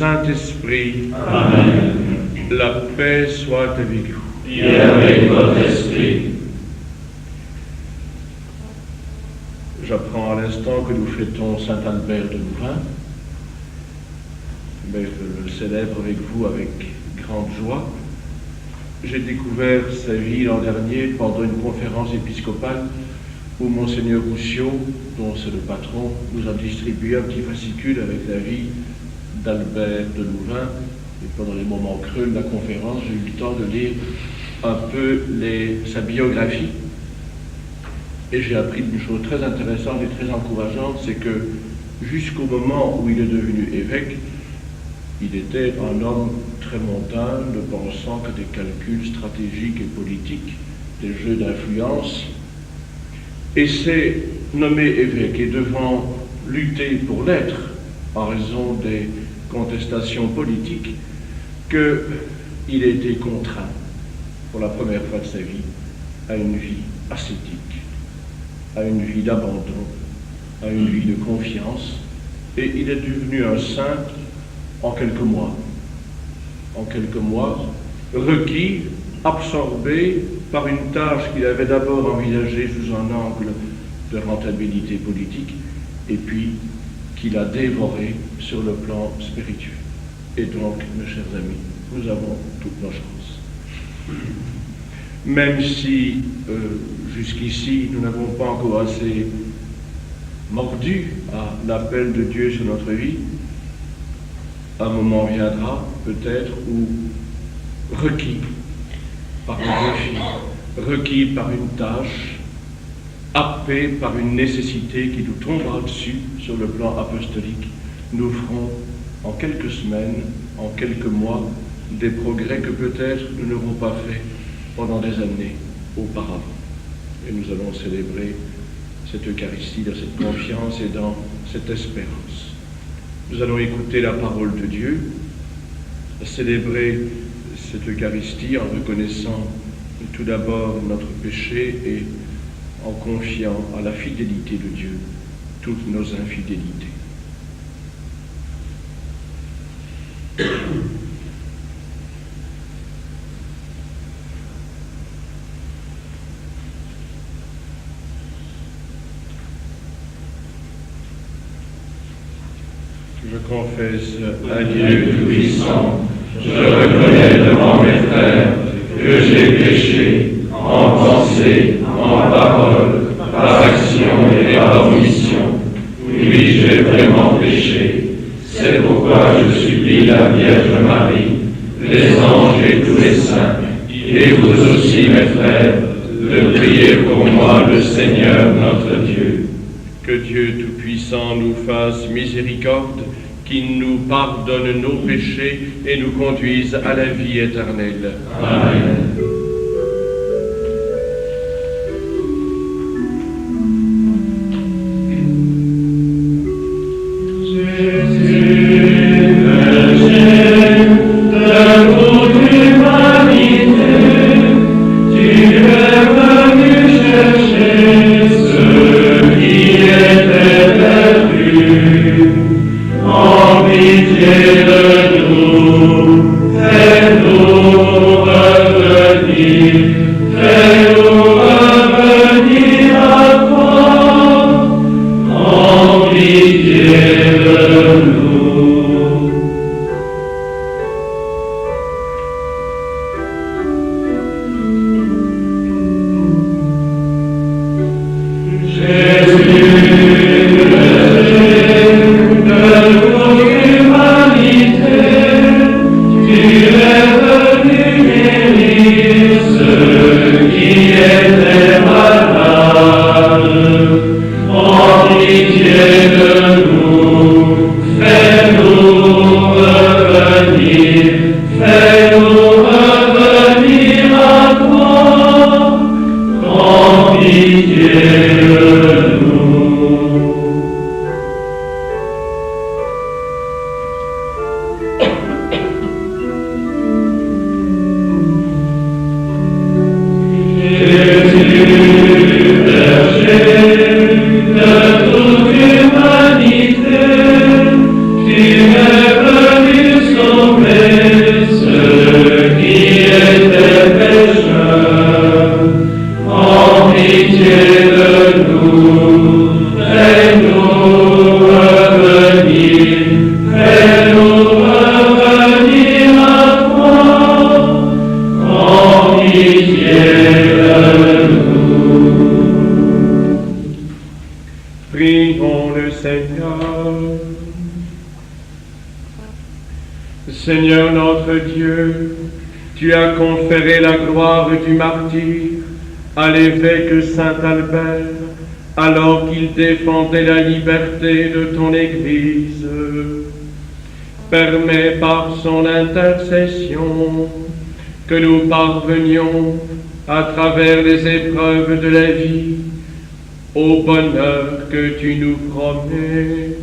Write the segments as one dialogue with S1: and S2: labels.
S1: Saint-Esprit. Amen. La paix soit avec vous.
S2: Et avec votre esprit.
S1: J'apprends à l'instant que nous fêtons Saint-Albert de Louvain, mais je le célèbre avec vous avec grande joie. J'ai découvert sa vie l'an dernier pendant une conférence épiscopale où Monseigneur Rousseau, dont c'est le patron, nous a distribué un petit fascicule avec la vie d'Albert de Louvain, et pendant les moments creux de la conférence, j'ai eu le temps de lire un peu sa biographie, et j'ai appris une chose très intéressante et très encourageante, c'est que jusqu'au moment où il est devenu évêque, il était un homme très mondain, ne pensant que des calculs stratégiques et politiques, des jeux d'influence, et s'est nommé évêque, et devant lutter pour l'être, en raison des contestations politiques, qu'il a été contraint, pour la première fois de sa vie, à une vie ascétique, à une vie d'abandon, à une vie de confiance, et il est devenu un saint en quelques mois. En quelques mois, requis, absorbé par une tâche qu'il avait d'abord envisagée sous un angle de rentabilité politique, et puis qu'il a dévoré sur le plan spirituel. Et donc, mes chers amis, nous avons toutes nos chances. Même si, jusqu'ici, nous n'avons pas encore assez mordu à l'appel de Dieu sur notre vie, un moment viendra, peut-être, où, requis par un défi, requis par une tâche, happés par une nécessité qui nous tombera dessus sur le plan apostolique, nous ferons en quelques semaines, en quelques mois, des progrès que peut-être nous n'aurons pas fait pendant des années auparavant. Et nous allons célébrer cette Eucharistie dans cette confiance et dans cette espérance. Nous allons écouter la parole de Dieu, célébrer cette Eucharistie en reconnaissant tout d'abord notre péché et en confiant à la fidélité de Dieu toutes nos infidélités. Je confesse à
S2: Dieu
S1: Dieu
S2: Tout-Puissant, je reconnais devant mes frères que j'ai péché en pensée, en parole, par action et par omission. Oui, j'ai vraiment péché. C'est pourquoi je supplie la Vierge Marie, les anges et tous les saints, et vous aussi mes frères, de prier pour moi le Seigneur notre Dieu.
S1: que Dieu Tout-Puissant nous fasse miséricorde, qu'il nous pardonne nos péchés et nous conduise à la vie éternelle.
S2: Amen.
S1: Prions le Seigneur. Seigneur notre Dieu, tu as conféré la gloire du martyr à l'évêque Saint Albert, alors qu'il défendait la liberté de ton Église. Permets par son intercession que nous parvenions, à travers les épreuves de la vie, au bonheur que tu nous promets.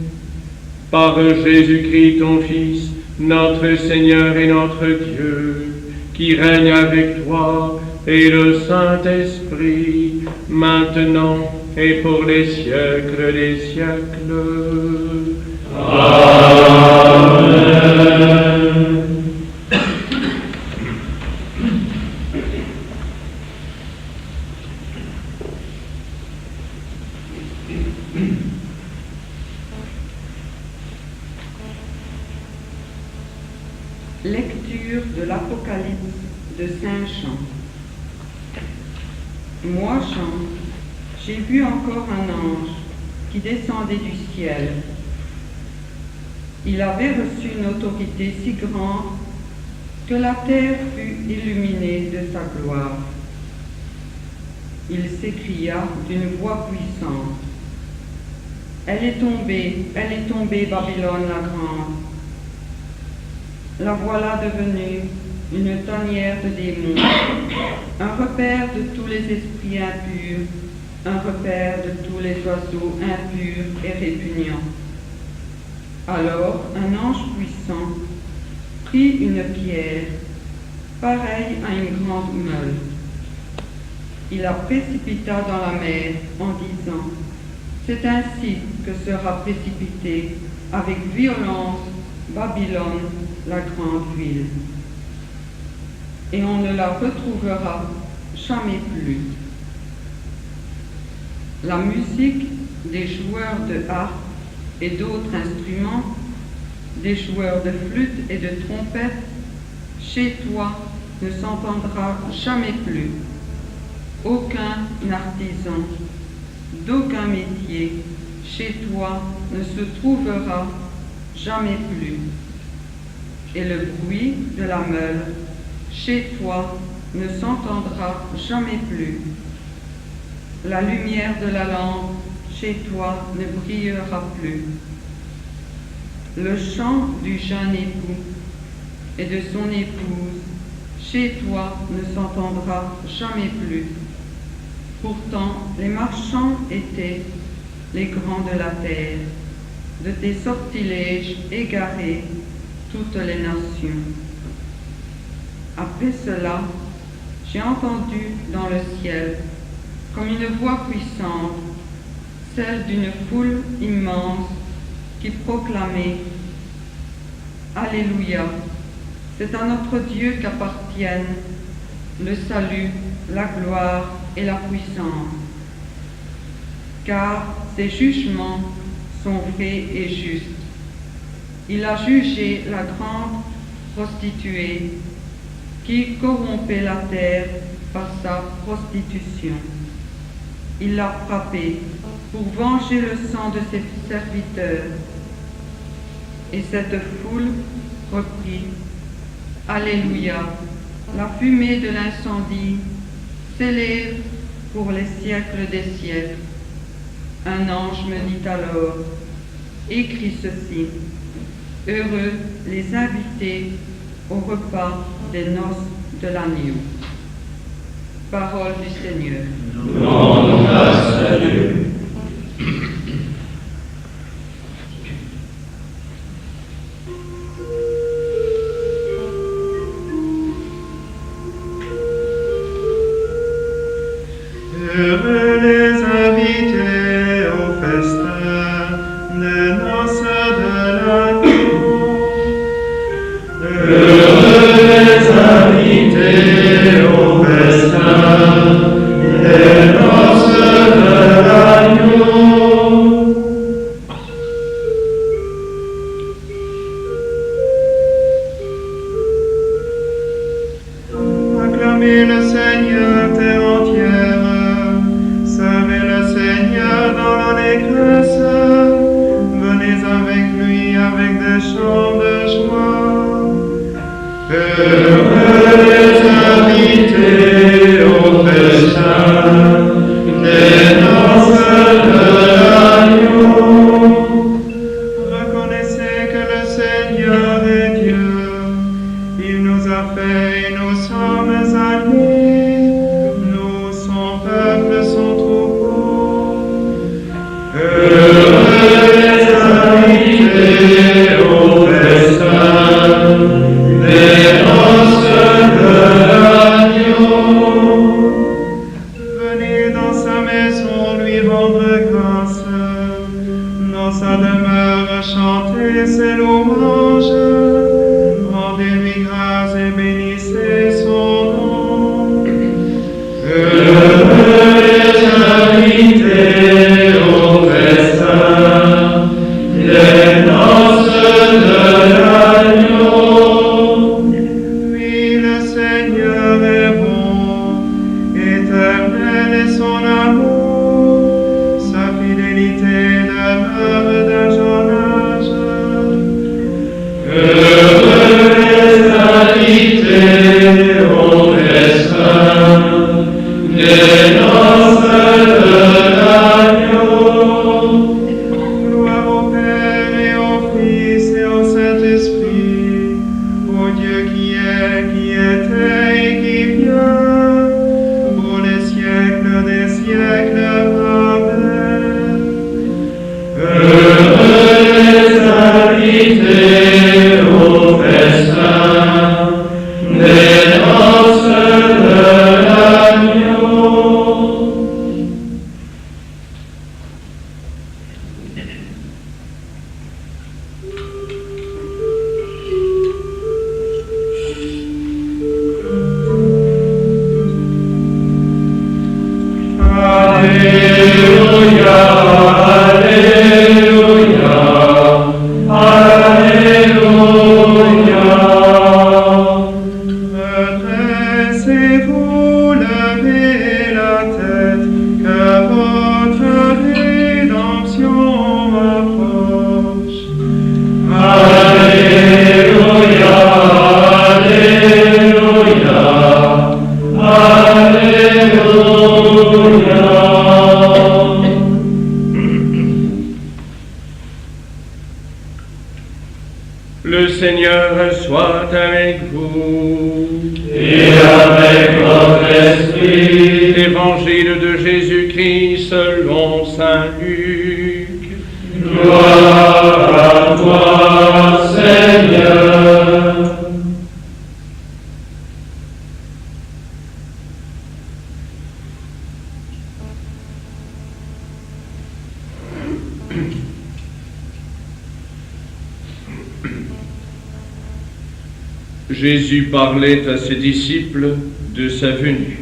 S1: Par Jésus-Christ, ton Fils, notre Seigneur et notre Dieu, qui règne avec toi et le Saint-Esprit, maintenant et pour les siècles des siècles.
S2: Amen.
S3: Lecture de l'Apocalypse de Saint Jean. Moi, Jean, j'ai vu encore un ange qui descendait du ciel. Il avait reçu une autorité si grande que la terre fut illuminée de sa gloire. Il s'écria d'une voix puissante: elle est tombée, Babylone la grande. La voilà devenue une tanière de démons, un repère de tous les esprits impurs, un repère de tous les oiseaux impurs et répugnants. Alors un ange puissant prit une pierre, pareille à une grande meule. Il la précipita dans la mer en disant: c'est ainsi que sera précipitée avec violence Babylone, la grande ville. Et on ne la retrouvera jamais plus. La musique des joueurs de harpe et d'autres instruments des joueurs de flûte et de trompette, chez toi ne s'entendra jamais plus. Aucun artisan, d'aucun métier, chez toi ne se trouvera jamais plus. Et le bruit de la meule, chez toi, ne s'entendra jamais plus. La lumière de la lampe, chez toi, ne brillera plus. Le chant du jeune époux et de son épouse, chez toi, ne s'entendra jamais plus. Pourtant, les marchands étaient les grands de la terre, de tes sortilèges égarés toutes les nations. Après cela, j'ai entendu dans le ciel, comme une voix puissante, celle d'une foule immense qui proclamait « Alléluia, c'est à notre Dieu qu'appartiennent le salut, la gloire et la puissance, car ses jugements sont vrais et justes. Il a jugé la grande prostituée qui corrompait la terre par sa prostitution. Il l'a frappée pour venger le sang de ses serviteurs. Et cette foule reprit « Alléluia, la fumée de l'incendie s'élève pour les siècles des siècles. » Un ange me dit alors « Écris ceci, heureux les invités au repas des noces de l'agneau. » Parole du Seigneur.
S2: Nous rendons grâce à Dieu.
S4: Heureux les invités au festin des noces de l'agneau. Heureux les invités au festin des noces de l'agneau. Acclamez le Seigneur, terre entière. Servez le Seigneur dans l'allégresse. Venez avec lui avec des chants de joie. Heureux les invités au festin des noces de l'agneau. Reconnaissez que le Seigneur est Dieu. Il nous a fait et nous sommes alliés. Nous, son peuple, son troupeau. Heureux les invités au festin des noces de l'agneau. Venez dans sa maison lui rendre grâce. Dans sa demeure chanter ses louanges. Rendez-lui grâce et bénissez son nom. Heureux les invités au festin des noces de l'agneau. Oui, le Seigneur est bon, éternel est son amour, sa fidélité demeure d'âge en âge. Heureux les invités au festin des noces de l'agneau. Gloire au Père et au Fils et au Saint-Esprit, au Dieu qui est, qui était et qui vient, pour les siècles des siècles. Amen. Heureux les invités au festin des noces de l'agneau.
S5: soit avec vous.
S2: Et avec votre esprit.
S5: Évangile de Jésus-Christ selon saint Luc.
S2: Gloire à toi, Seigneur.
S5: Jésus parlait à ses disciples de sa venue.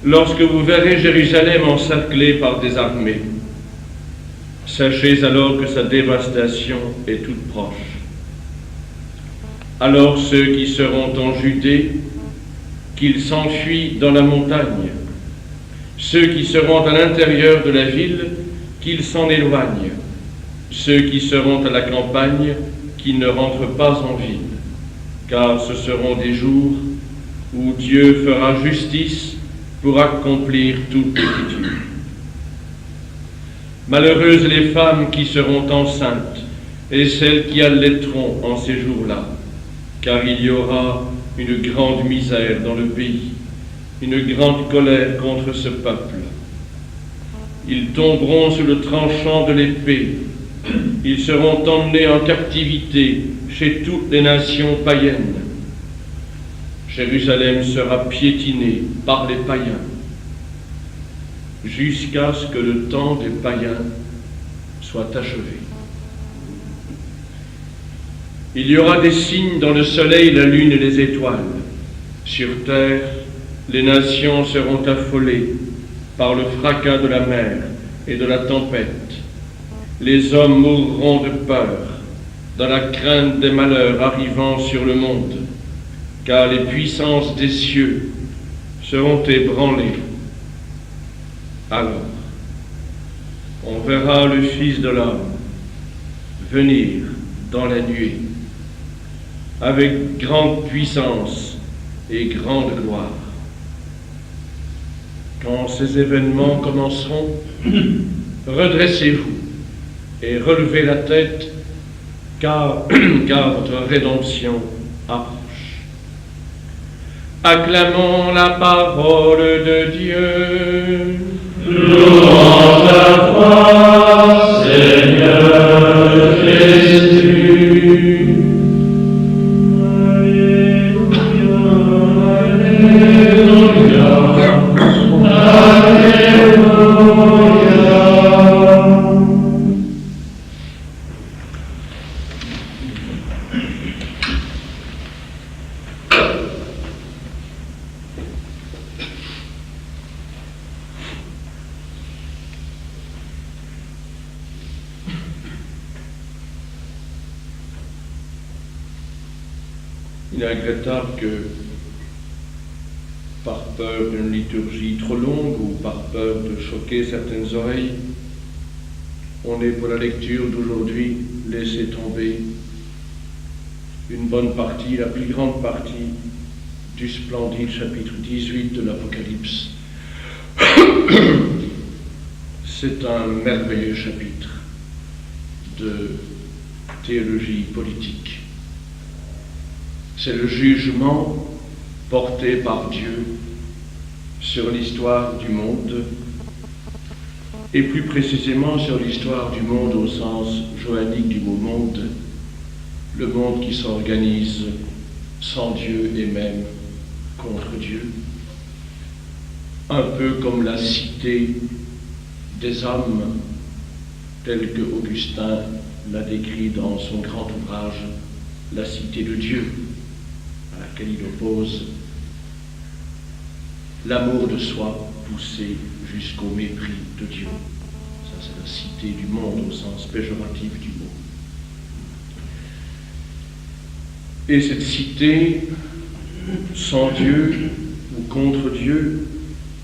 S5: Lorsque vous verrez Jérusalem encerclée par des armées, sachez alors que sa dévastation est toute proche. Alors ceux qui seront en Judée, qu'ils s'enfuient dans la montagne. Ceux qui seront à l'intérieur de la ville, qu'ils s'en éloignent. Ceux qui seront à la campagne, qu'ils ne rentrent pas en ville, car ce seront des jours où Dieu fera justice pour accomplir toute l'écriture. Malheureuses les femmes qui seront enceintes et celles qui allaiteront en ces jours-là, car il y aura une grande misère dans le pays, une grande colère contre ce peuple. Ils tomberont sous le tranchant de l'épée, ils seront emmenés en captivité chez toutes les nations païennes. Jérusalem sera piétinée par les païens, jusqu'à ce que le temps des païens soit achevé. Il y aura des signes dans le soleil, la lune et les étoiles. Sur terre, les nations seront affolées par le fracas de la mer et de la tempête. Les hommes mourront de peur, dans la crainte des malheurs arrivant sur le monde, car les puissances des cieux seront ébranlées. Alors, on verra le Fils de l'homme venir dans la nuée, avec grande puissance et grande gloire. Quand ces événements commenceront, redressez-vous et relevez la tête, car votre rédemption approche. Acclamons la parole de Dieu.
S2: Louange à toi, Seigneur Jésus.
S5: Il est regrettable que, par peur d'une liturgie trop longue ou par peur de choquer certaines oreilles, on ait pour la lecture d'aujourd'hui laissé tomber une bonne partie, la plus grande partie du splendide chapitre 18 de l'Apocalypse. C'est un merveilleux chapitre de théologie politique. C'est le jugement porté par Dieu sur l'histoire du monde, et plus précisément sur l'histoire du monde au sens joannique du mot monde, le monde qui s'organise sans Dieu et même contre Dieu, un peu comme la cité des hommes, telle que Augustin l'a décrit dans son grand ouvrage « La cité de Dieu », à laquelle il oppose l'amour de soi poussé jusqu'au mépris de Dieu. Ça, c'est la cité du monde au sens péjoratif du mot. Et cette cité, sans Dieu ou contre Dieu,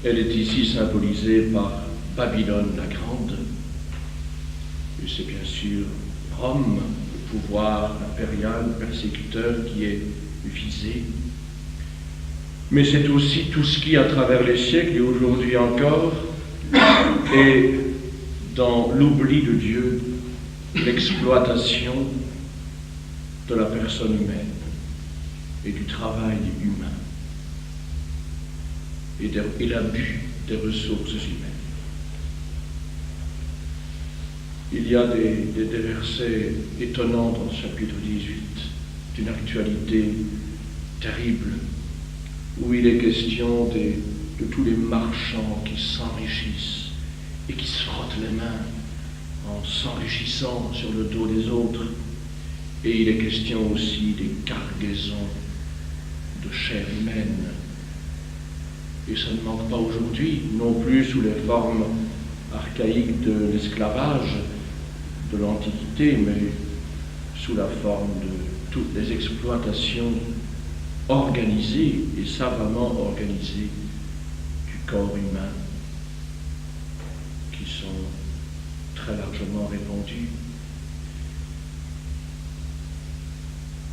S5: elle est ici symbolisée par Babylone la Grande. Et c'est bien sûr Rome, le pouvoir impérial, persécuteur qui est visé. Mais c'est aussi tout ce qui, à travers les siècles et aujourd'hui encore, est dans l'oubli de Dieu, l'exploitation de la personne humaine et du travail humain et l'abus des ressources humaines. Il y a des versets étonnants dans ce chapitre 18, d'une actualité terrible, où il est question de tous les marchands qui s'enrichissent et qui se frottent les mains en s'enrichissant sur le dos des autres. Et il est question aussi des cargaisons de chair humaine. Et ça ne manque pas aujourd'hui, non plus sous les formes archaïques de l'esclavage de l'Antiquité, mais sous la forme de toutes les exploitations organisées et savamment organisées du corps humain qui sont très largement répandues.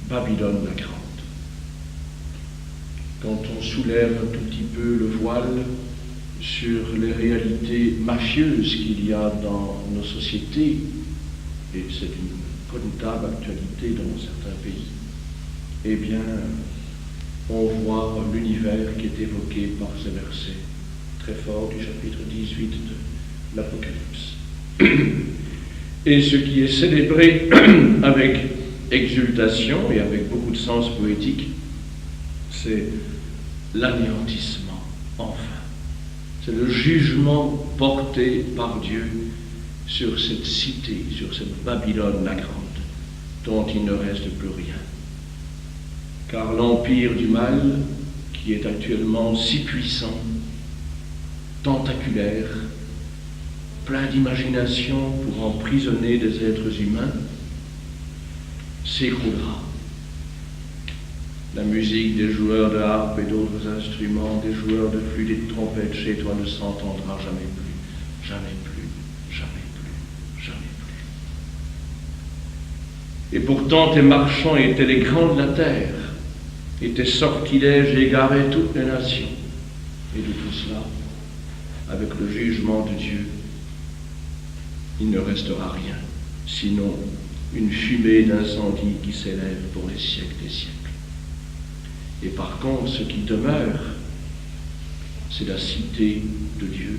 S5: Babylone la Grande. Quand on soulève un tout petit peu le voile sur les réalités mafieuses qu'il y a dans nos sociétés, et c'est une redoutable actualité dans certains pays, eh bien, on voit l'univers qui est évoqué par ces versets très forts du chapitre 18 de l'Apocalypse. Et ce qui est célébré avec exultation et avec beaucoup de sens poétique, c'est l'anéantissement, enfin. C'est le jugement porté par Dieu sur cette cité, sur cette Babylone la Grande, dont il ne reste plus rien. Car l'empire du mal, qui est actuellement si puissant, tentaculaire, plein d'imagination pour emprisonner des êtres humains, s'écroulera. La musique des joueurs de harpe et d'autres instruments, des joueurs de flûte et de trompette chez toi ne s'entendra jamais plus, jamais plus, jamais plus, jamais plus. Et pourtant tes marchands étaient les grands de la terre, et tes sortilèges égaraient toutes les nations. Et de tout cela, avec le jugement de Dieu, il ne restera rien, sinon une fumée d'incendie qui s'élève pour les siècles des siècles. Et par contre, ce qui demeure, c'est la cité de Dieu,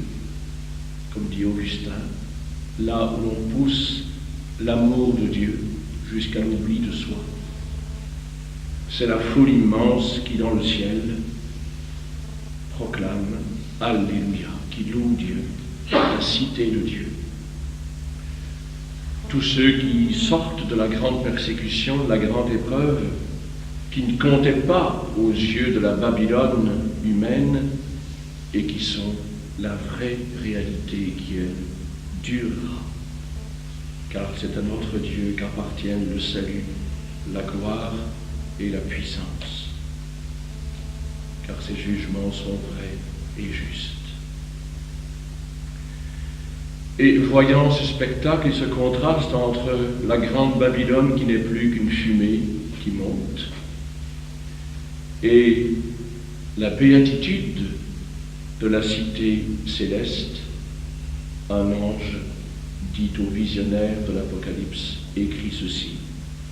S5: comme dit Augustin, là où l'on pousse l'amour de Dieu jusqu'à l'oubli de soi. C'est la foule immense qui, dans le ciel, proclame Alléluia, qui loue Dieu, la cité de Dieu. Tous ceux qui sortent de la grande persécution, de la grande épreuve, qui ne comptaient pas aux yeux de la Babylone humaine et qui sont la vraie réalité qui, elle, durera. Car c'est à notre Dieu qu'appartiennent le salut, la gloire et la puissance. Car ses jugements sont vrais et justes. Et voyant ce spectacle et ce contraste entre la grande Babylone qui n'est plus qu'une fumée qui monte, et la béatitude de la cité céleste, un ange dit au visionnaire de l'Apocalypse, écrit ceci: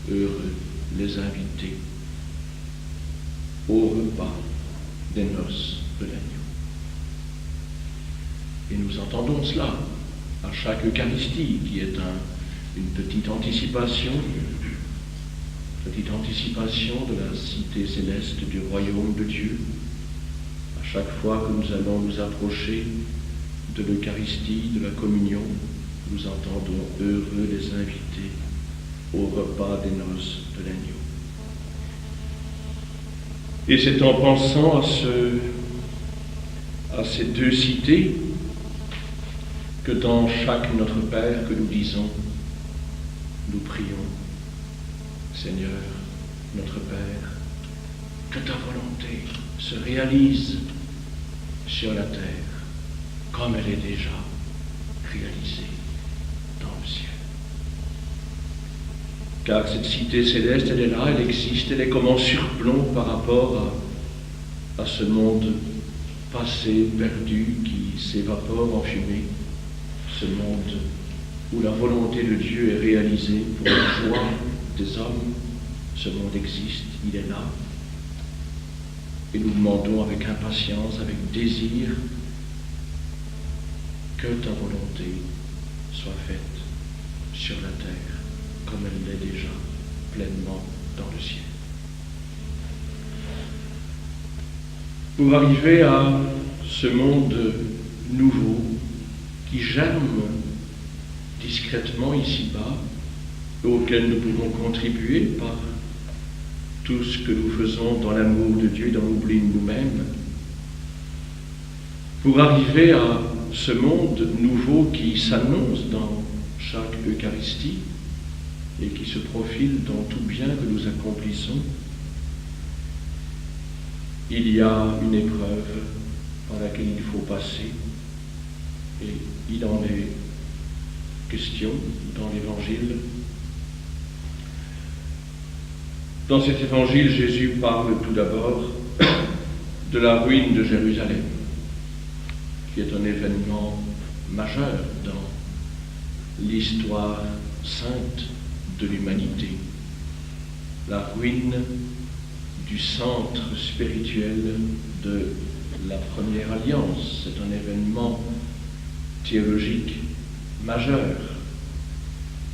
S5: heureux les invités au repas des noces de l'agneau. Et nous entendons cela à chaque Eucharistie, qui est une petite anticipation de la cité céleste du royaume de Dieu. À chaque fois que nous allons nous approcher de l'Eucharistie, de la communion, nous entendons heureux les invités au repas des noces de l'agneau. Et c'est en pensant à ces deux cités que dans chaque Notre Père que nous disons, nous prions: Seigneur, notre Père, que ta volonté se réalise sur la terre comme elle est déjà réalisée dans le ciel. Car cette cité céleste, elle est là, elle existe, elle est comme en surplomb par rapport à ce monde passé, perdu, qui s'évapore en fumée, ce monde où la volonté de Dieu est réalisée pour la joie des hommes Ce monde existe, il est là. Et nous demandons avec impatience, avec désir, que ta volonté soit faite sur la terre, comme elle l'est déjà pleinement dans le ciel. Pour arriver à ce monde nouveau qui germe discrètement ici-bas, auquel nous pouvons contribuer par tout ce que nous faisons dans l'amour de Dieu, dans l'oubli de nous-mêmes, pour arriver à ce monde nouveau qui s'annonce dans chaque Eucharistie et qui se profile dans tout bien que nous accomplissons, il y a une épreuve par laquelle il faut passer, et il en est question dans l'Évangile. Dans cet Évangile, Jésus parle tout d'abord de la ruine de Jérusalem, qui est un événement majeur dans l'histoire sainte de l'humanité. La ruine du centre spirituel de la première alliance. C'est un événement théologique majeur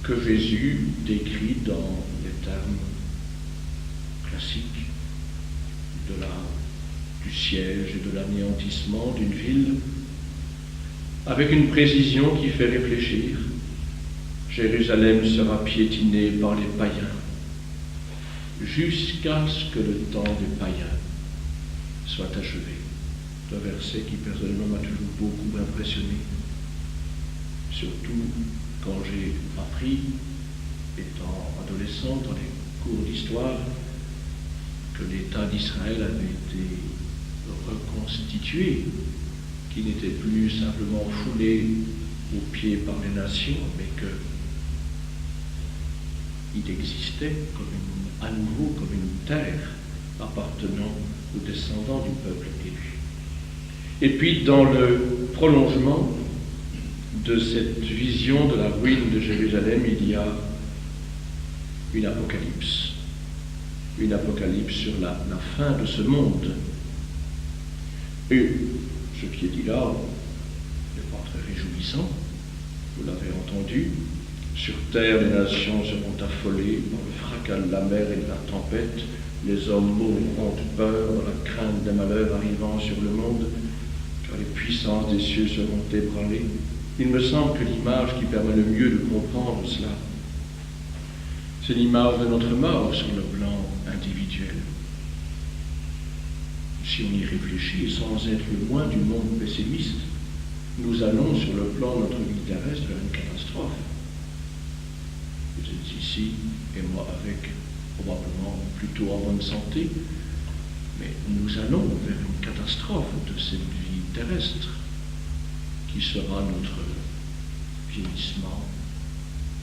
S5: que Jésus décrit dans les termes classique du siège et de l'anéantissement d'une ville, avec une précision qui fait réfléchir. Jérusalem sera piétinée par les païens, jusqu'à ce que le temps des païens soit achevé. C'est un verset qui personnellement m'a toujours beaucoup impressionné, surtout quand j'ai appris, étant adolescent, dans les cours d'histoire, que l'État d'Israël avait été reconstitué, qui n'était plus simplement foulé aux pieds par les nations, mais qu'il existait à nouveau comme une terre appartenant aux descendants du peuple élu. Et puis, dans le prolongement de cette vision de la ruine de Jérusalem, il y a une apocalypse sur la fin de ce monde. Et ce qui est dit là n'est pas très réjouissant, vous l'avez entendu. Sur terre, les nations seront affolées par le fracas de la mer et de la tempête. Les hommes mourront de peur dans la crainte des malheurs arrivant sur le monde, car les puissances des cieux seront ébranlées. Il me semble que l'image qui permet le mieux de comprendre cela, c'est l'image de notre mort sur le plan individuel. Si on y réfléchit, sans être loin du monde pessimiste, nous allons sur le plan de notre vie terrestre vers une catastrophe. Vous êtes ici, et moi avec, probablement plutôt en bonne santé, mais nous allons vers une catastrophe de cette vie terrestre, qui sera notre vieillissement,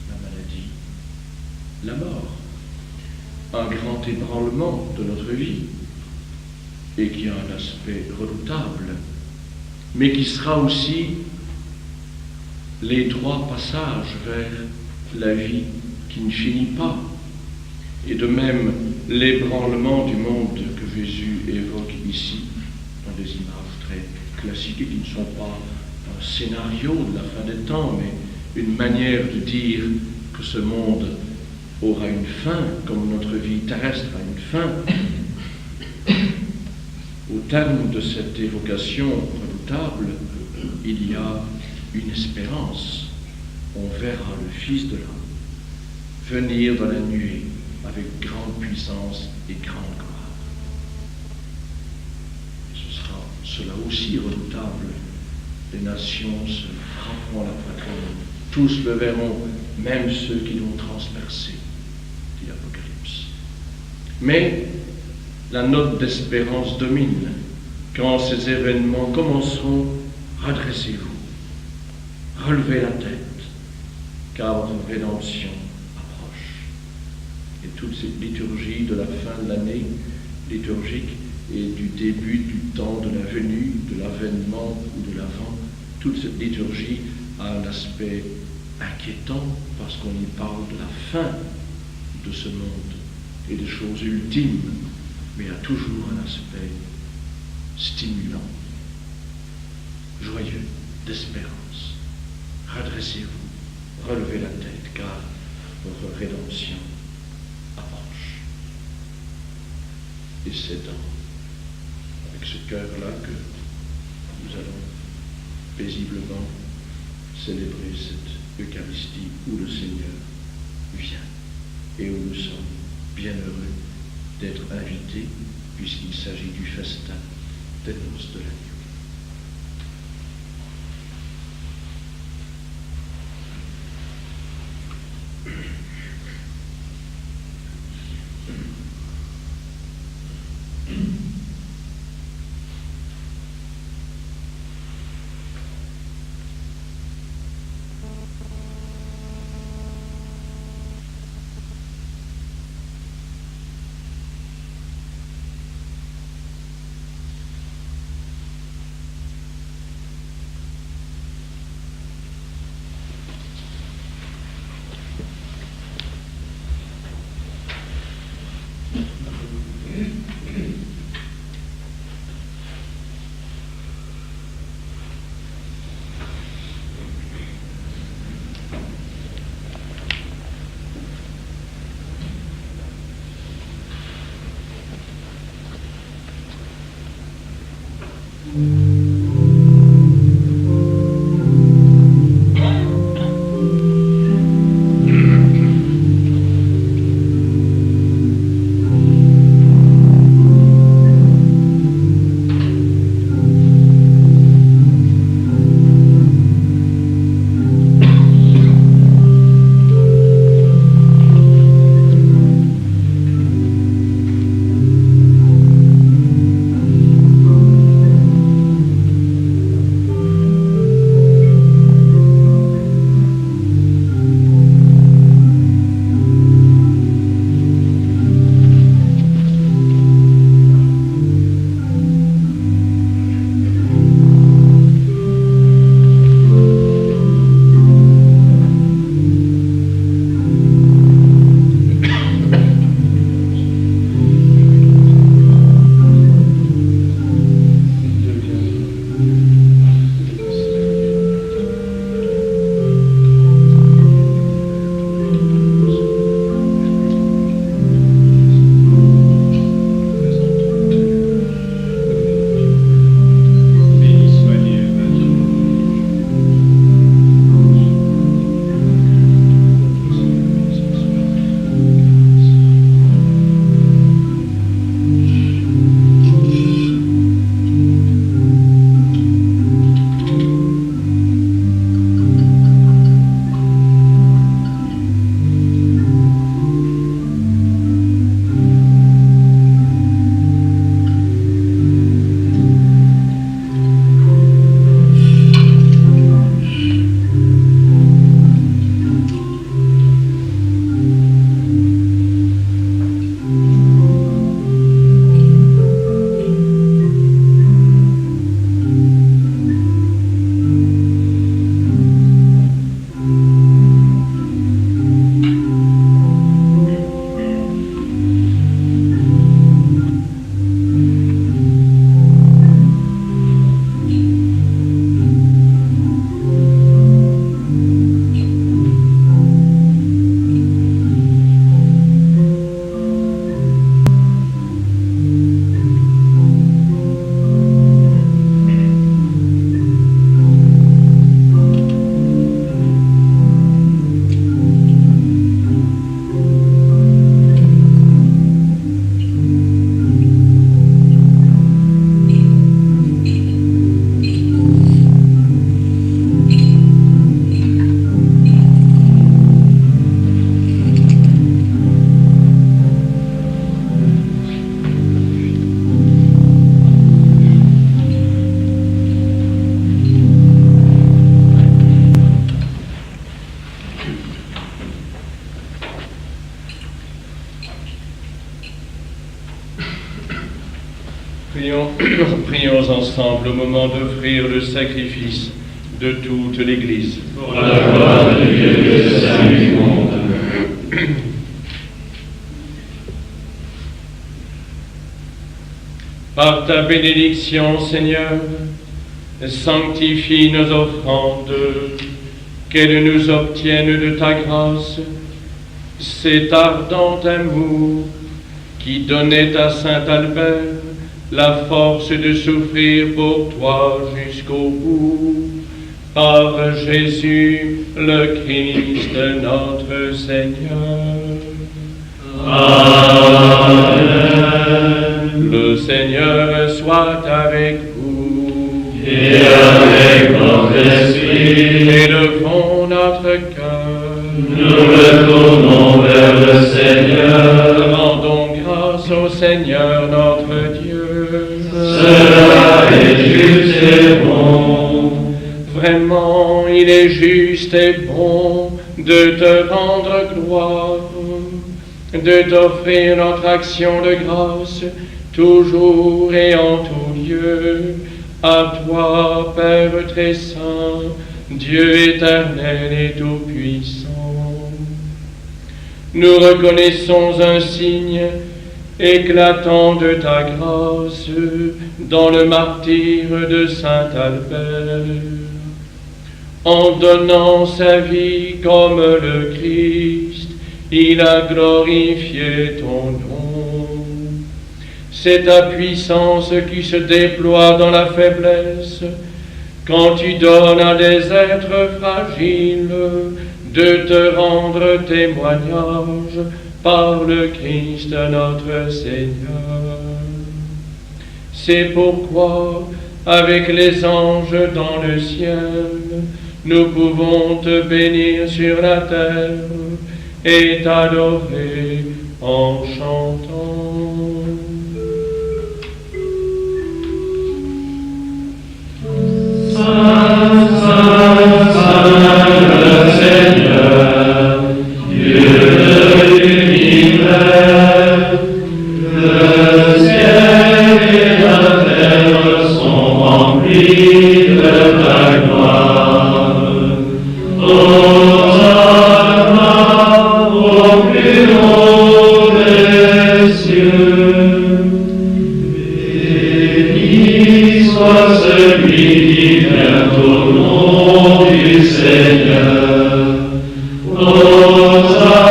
S5: la maladie, la mort, un grand ébranlement de notre vie, et qui a un aspect redoutable, mais qui sera aussi l'étroit passage vers la vie qui ne finit pas, et de même l'ébranlement du monde que Jésus évoque ici, dans des images très classiques et qui ne sont pas un scénario de la fin des temps, mais une manière de dire que ce monde aura une fin, comme notre vie terrestre a une fin. Au terme de cette évocation redoutable, il y a une espérance. On verra le Fils de l'homme venir dans la nuée avec grande puissance et grande gloire. Et ce sera cela aussi redoutable. Les nations se frapperont la poitrine. Tous le verront, même ceux qui l'ont transpercé, dit l'Apocalypse. Mais la note d'espérance domine. Quand ces événements commenceront, redressez-vous, relevez la tête, car votre rédemption approche. Et toute cette liturgie de la fin de l'année liturgique et du début du temps de la venue, de l'avènement ou de l'avant, toute cette liturgie a un aspect inquiétant parce qu'on y parle de la fin de ce monde
S1: et des choses ultimes, mais a toujours un aspect stimulant, joyeux, d'espérance. Redressez-vous, relevez la tête, car votre rédemption approche. Et c'est avec ce cœur-là que nous allons paisiblement célébrer cette Eucharistie où le Seigneur vient et où nous sommes bien heureux d'être invités, puisqu'il s'agit du festin des noces de l'agneau.
S5: Prions ensemble au moment d'offrir le sacrifice de toute l'Église.
S2: Pour la gloire de Dieu et le salut du monde. Par ta bénédiction, Seigneur, sanctifie nos offrandes, qu'elles nous obtiennent de ta grâce cet ardent amour qui donnait à saint Albert la force de souffrir pour toi jusqu'au bout. Par Jésus le Christ, notre Seigneur. Amen. Le Seigneur soit avec vous.
S6: Et avec notre esprit.
S2: Élevons notre cœur.
S6: Nous le tournons vers le Seigneur.
S2: Rendons grâce au Seigneur notre Dieu.
S6: Cela est juste et bon.
S2: Vraiment, il est juste et bon de te rendre gloire, de t'offrir notre action de grâce, toujours et en tout lieu, à toi, Père très saint, Dieu éternel et tout-puissant. Nous reconnaissons un signe éclatant de ta grâce dans le martyre de saint Albert. En donnant sa vie comme le Christ, il a glorifié ton nom. C'est ta puissance qui se déploie dans la faiblesse, quand tu donnes à des êtres fragiles de te rendre témoignage par le Christ notre Seigneur. C'est pourquoi, avec les anges dans le ciel, nous pouvons te bénir sur la terre et t'adorer en chantant.
S6: Saint, Saint, Saint, le Seigneur, Dieu de l'univers, le ciel et la terre sont remplis de ta gloire. Hosanna au plus haut des cieux. Béni soit celui qui vient au nom du Seigneur. Hosanna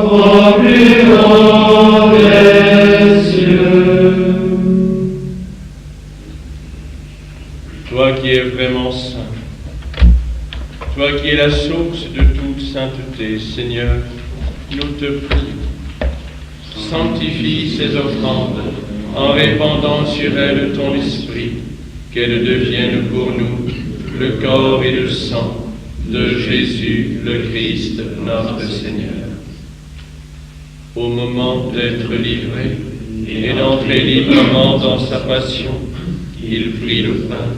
S6: au plus haut des cieux.
S2: Toi qui es vraiment saint, toi qui es la source de toute sainteté, Seigneur, nous te prions. Sanctifie ces offrandes en répandant sur elles ton esprit, qu'elles deviennent pour nous le corps et le sang de Jésus le Christ, notre Seigneur. Au moment d'être livré et d'entrer librement dans sa passion, il prit le pain,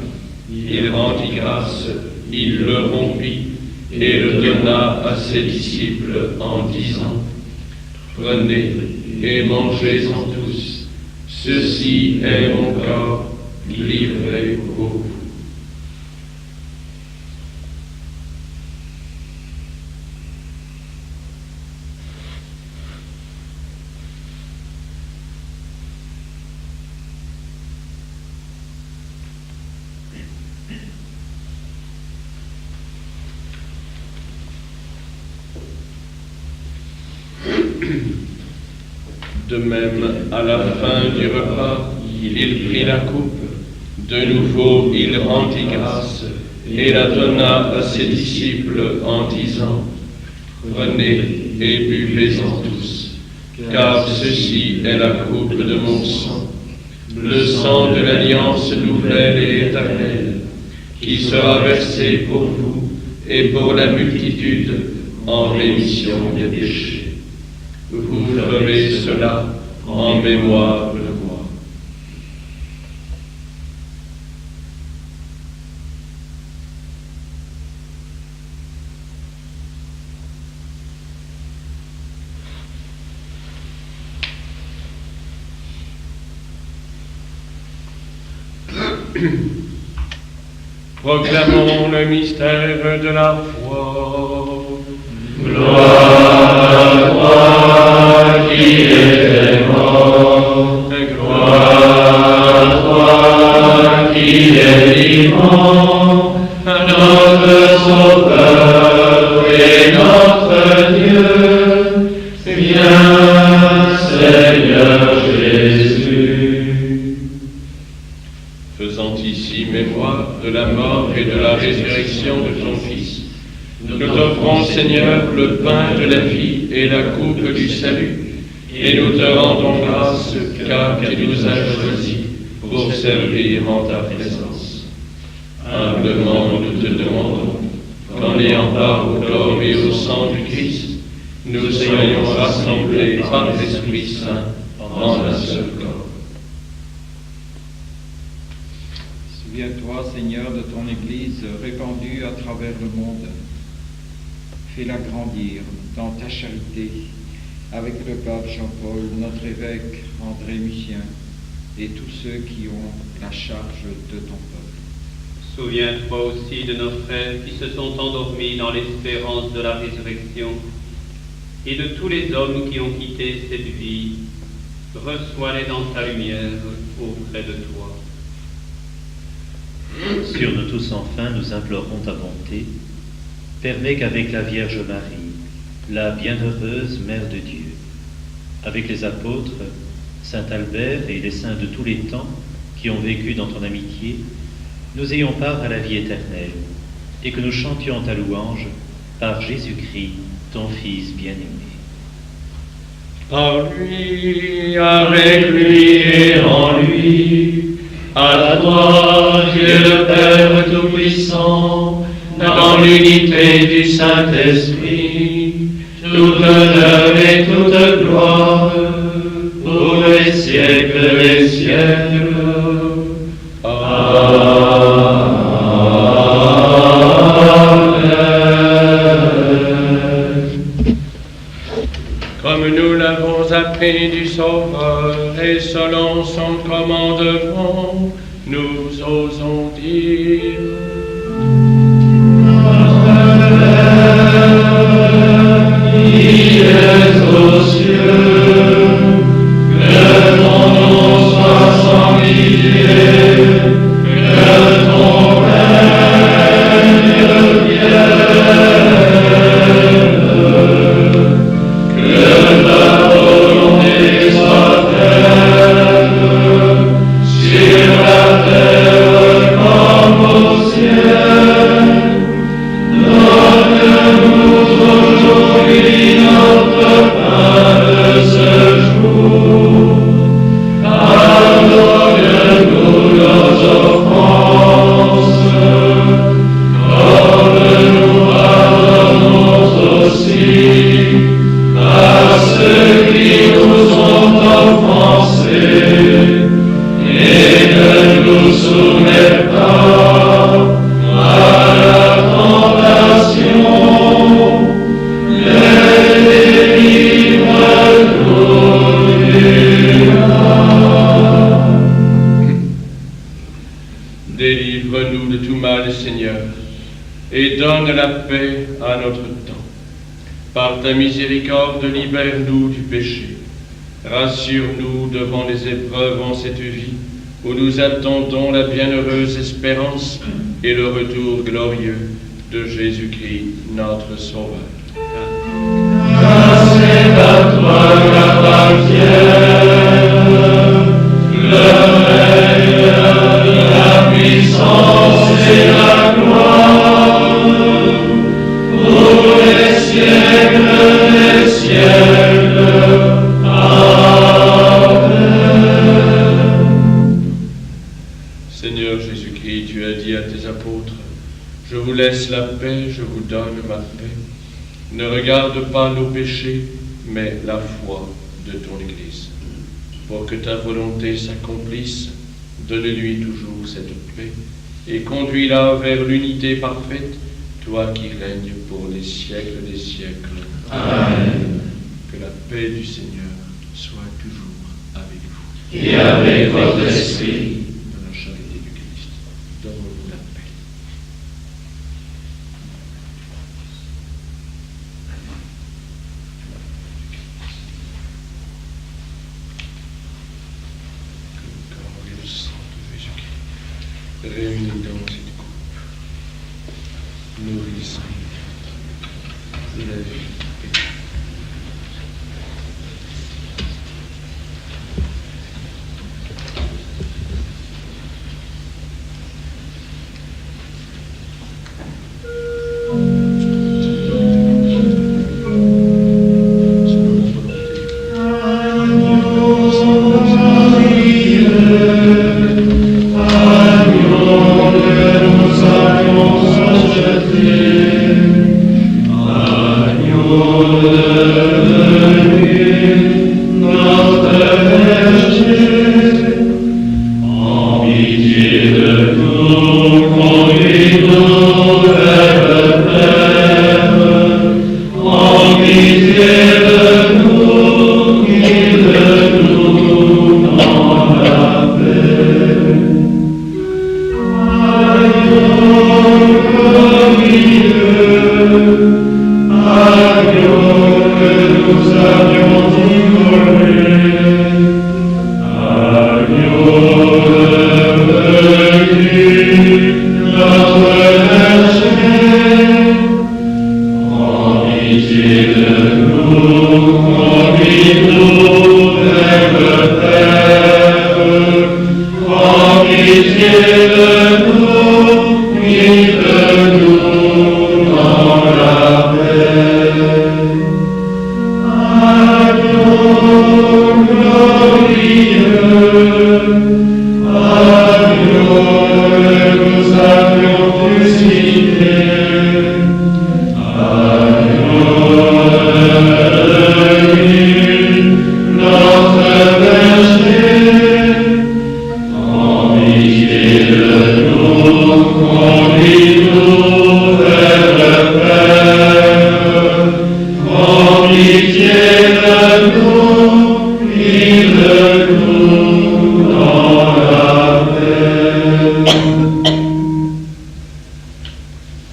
S2: il rendit grâce, il le rompit et le donna à ses disciples en disant: Prenez et mangez-en tous, ceci est mon corps livré pour vous. De même, à la fin du repas, il prit la coupe. De nouveau, il rendit grâce et la donna à ses disciples en disant: Prenez et buvez-en tous, car ceci est la coupe de mon sang, le sang de l'alliance nouvelle et éternelle, qui sera versé pour vous et pour la multitude en rémission des péchés. Vous ferez cela en mémoire de moi. Proclamons le mystère de la foi.
S6: Gloire à toi qui étais mort, gloire est vivant, notre Sauveur et notre Dieu. Viens, Seigneur Jésus.
S5: Faisant ici mémoire de la mort et de la résurrection de ton Fils, nous t'offrons, Seigneur, le pain de la vie et la coupe du salut, et nous te rendons grâce car tu nous as choisis pour servir en ta présence. Humblement nous te demandons qu'en ayant part au corps et au sang du Christ, nous soyons rassemblés par l'Esprit Saint en un seul corps.
S7: Souviens-toi, Seigneur, de ton Église répandue à travers le monde. Fais-la grandir dans ta charité avec le pape Jean-Paul, notre évêque André Micien et tous ceux qui ont la charge de ton peuple.
S8: Souviens-toi aussi de nos frères qui se sont endormis dans l'espérance de la résurrection et de tous les hommes qui ont quitté cette vie. Reçois-les dans ta lumière auprès de toi.
S9: Sur nous tous enfin, nous implorons ta bonté. Permets qu'avec la Vierge Marie, la bienheureuse Mère de Dieu, avec les apôtres, Saint Albert et les saints de tous les temps qui ont vécu dans ton amitié, nous ayons part à la vie éternelle, et que nous chantions ta louange par Jésus-Christ, ton Fils bien-aimé.
S2: Par lui, avec lui et en lui, à toi, Dieu le Père Tout-Puissant, dans l'unité du Saint-Esprit, toute honneur et toute gloire, pour les siècles des siècles. Comme nous l'avons appris du Sauveur et selon son commandement, nous osons dire: qui est aux cieux, que ton nom soit sanctifié, que ton règne vienne, que ta volonté soit faite sur la terre comme au ciel. Donne-nous aujourd'hui notre pain de ce jour. Pardonne-nous nos offenses, comme nous pardonnons aussi à ceux qui nous ont offensés, et ne nous soumets pas à la tentation, mais délivre-nous du mal. Délivre-nous de tout mal, Seigneur, et donne la paix à notre temps. Par ta miséricorde, libère-nous du péché. Rassure-nous devant les épreuves en cette vie, où nous attendons la bienheureuse espérance et le retour glorieux de Jésus-Christ, notre Sauveur. Car c'est à toi qu'appartiennent le règne, la puissance et la gloire, pour les siècles des siècles. Seigneur Jésus-Christ, tu as dit à tes apôtres: je vous laisse la paix, je vous donne ma paix. Ne regarde pas nos péchés, mais la foi de ton Église. Pour que ta volonté s'accomplisse, donne-lui toujours cette paix et conduis-la vers l'unité parfaite, toi qui règnes pour les siècles des siècles. Amen. Que la paix du Seigneur soit toujours avec vous. Et avec votre esprit. Dans la charité du Christ, donne-nous la paix. Que le corps et le sang de Jésus-Christ
S1: commune dans cette coupe. Nourrissez la vie.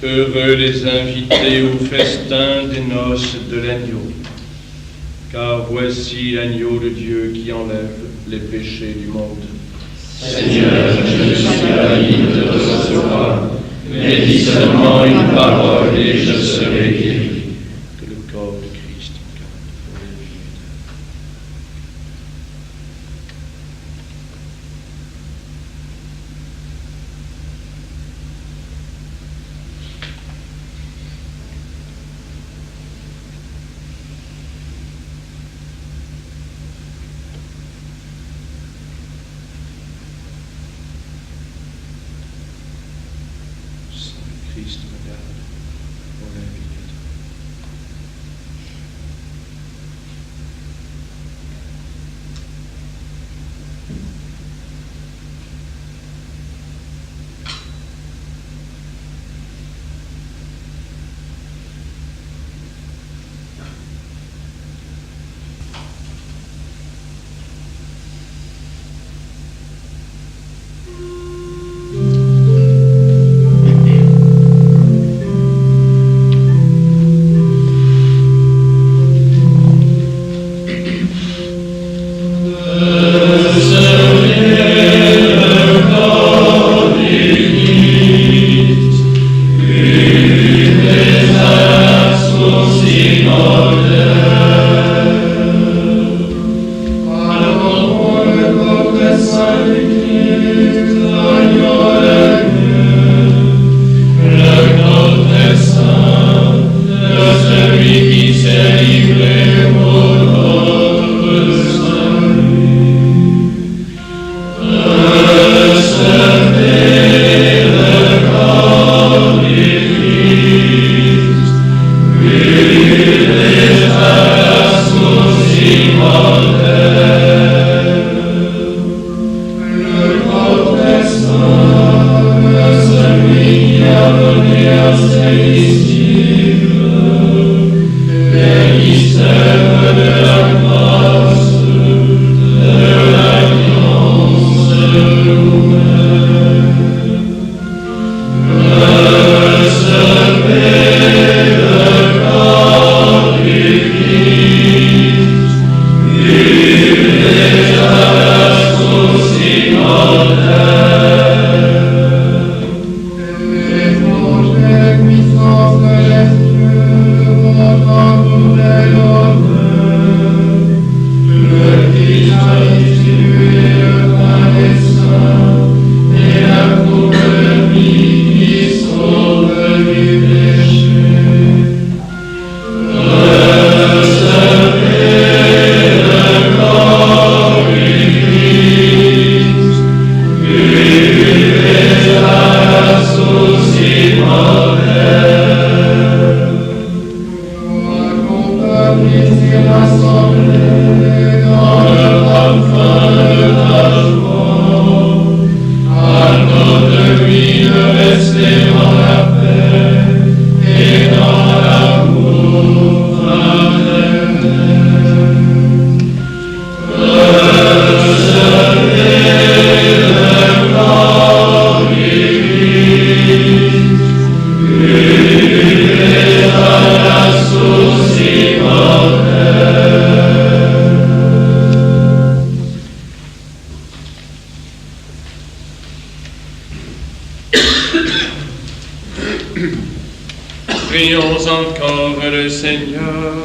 S5: Heureux les invités au festin des noces de l'agneau, car voici l'agneau de Dieu qui enlève les péchés du monde.
S2: Seigneur, je ne suis pas digne de te recevoir, mais dis seulement une parole et je serai guéri.
S1: Que le corps de Christ incarne pour la vie éternelle. Christ me garde pour la vie éternelle.
S2: Prions encore le Seigneur.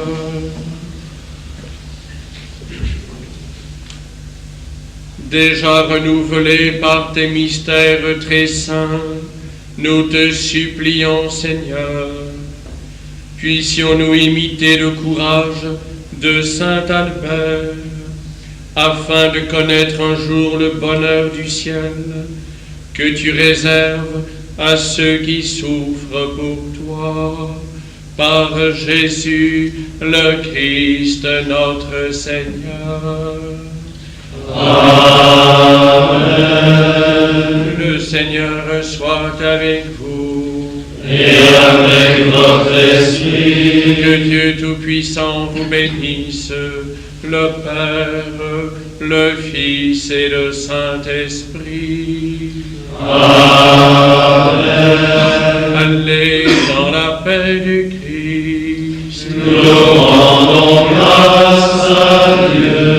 S2: Déjà renouvelés par tes mystères très saints, nous te supplions, Seigneur, puissions-nous imiter le courage de Saint Albert, afin de connaître un jour le bonheur du ciel que tu réserves à ceux qui souffrent pour toi, par Jésus le Christ notre Seigneur.
S6: Amen.
S2: Le Seigneur soit avec vous.
S6: Et avec votre esprit.
S2: Que Dieu Tout-Puissant vous bénisse, le Père, le Fils et le Saint-Esprit.
S6: Amen.
S2: Allez dans la paix du Christ.
S6: Nous rendons grâce à Dieu.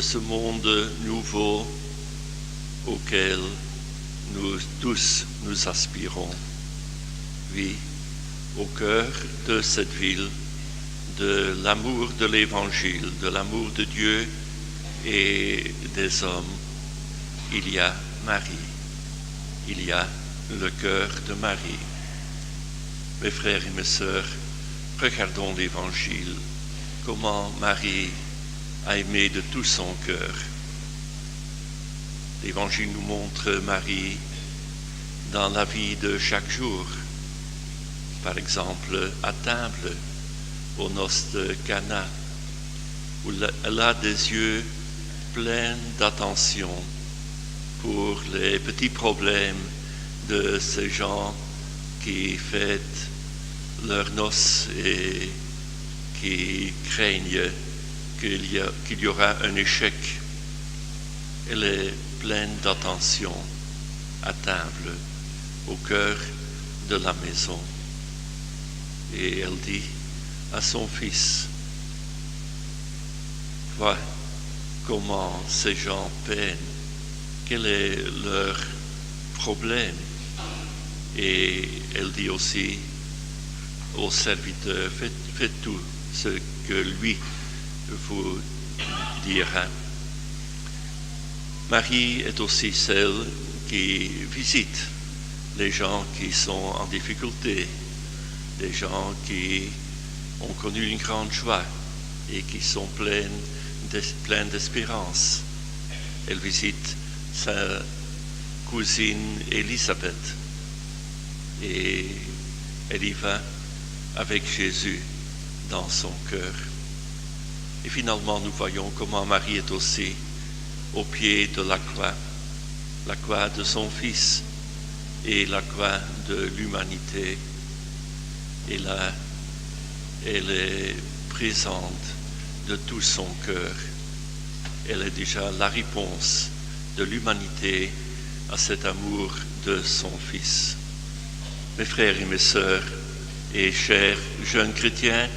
S10: Ce monde nouveau auquel nous tous nous aspirons. Oui, au cœur de cette ville, de l'amour de l'Évangile, de l'amour de Dieu et des hommes, il y a Marie, il y a le cœur de Marie. Mes frères et mes sœurs, regardons l'Évangile, comment Marie a aimé de tout son cœur. L'Évangile nous montre Marie dans la vie de chaque jour. Par exemple, à table, aux noces de Cana, où elle a des yeux pleins d'attention pour les petits problèmes de ces gens qui fêtent leurs noces et qui craignent qu'il y aura un échec. Elle est pleine d'attention à table, au cœur de la maison. Et elle dit à son fils, vois comment ces gens peinent, quel est leur problème. Et elle dit aussi au serviteur, faites tout ce que lui vous dira. Marie est aussi celle qui visite les gens qui sont en difficulté, des gens qui ont connu une grande joie et qui sont pleins d'espérance. Elle visite sa cousine Élisabeth et elle y va avec Jésus dans son cœur. Et finalement, nous voyons comment Marie est aussi au pied de la croix de son Fils et la croix de l'humanité. Et là, elle est présente de tout son cœur. Elle est déjà la réponse de l'humanité à cet amour de son Fils. Mes frères et mes sœurs et chers jeunes chrétiens,